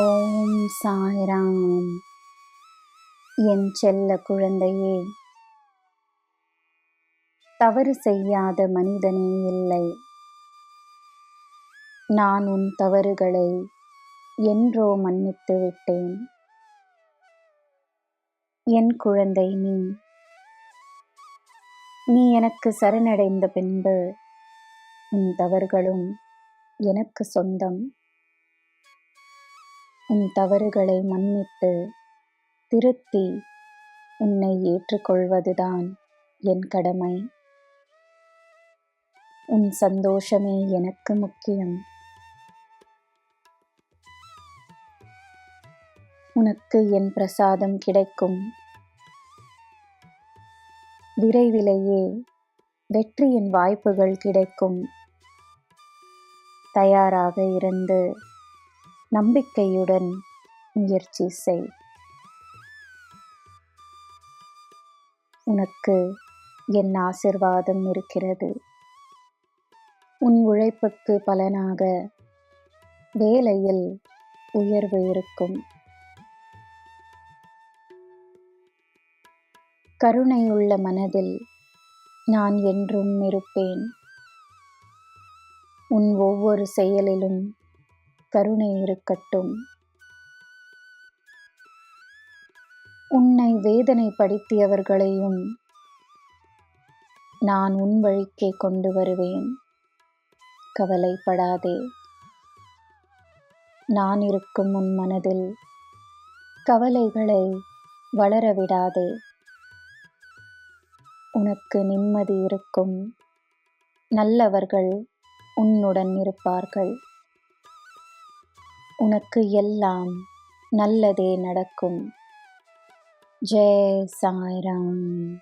ஓம் சாய்ராம். என் செல்ல குழந்தையே, தவறு செய்யாத மனிதனே இல்லை. நான் உன் தவறுகளை என்றோ மன்னித்து விட்டேன். என் குழந்தை நீ எனக்கு சரணடைந்த பின்பு உன் தவறுகளும் எனக்கு சொந்தம். உன் தவறுகளை மன்னித்து திருத்தி உன்னை ஏற்றுக்கொள்வதுதான் என் கடமை. உன் சந்தோஷமே எனக்கு முக்கியம். உனக்கு என் பிரசாதம் கிடைக்கும். விரைவிலேயே வெற்றியின் வாய்ப்புகள் கிடைக்கும். தயாராக இருந்து நம்பிக்கையுடன் முயற்சி செய். உனக்கு என் ஆசிர்வாதம் இருக்கிறது. உன் உழைப்புக்கு பலனாக வேலையில் உயர்வு இருக்கும். கருணையுள்ள மனதில் நான் என்றும் இருப்பேன். உன் ஒவ்வொரு செயலிலும் கருணை இருக்கட்டும். உன்னை வேதனைப்படுத்தியவர்களையும் நான் உன் வழிக்கே கொண்டு வருவேன். கவலைப்படாதே. நான் இருக்கும் உன் மனதில் கவலைகளை வளரவிடாதே. உனக்கு நிம்மதி இருக்கும். நல்லவர்கள் உன்னுடன் இருப்பார்கள். உனக்கு எல்லாம் நல்லதே நடக்கும். ஜெய் சாய்ராம்.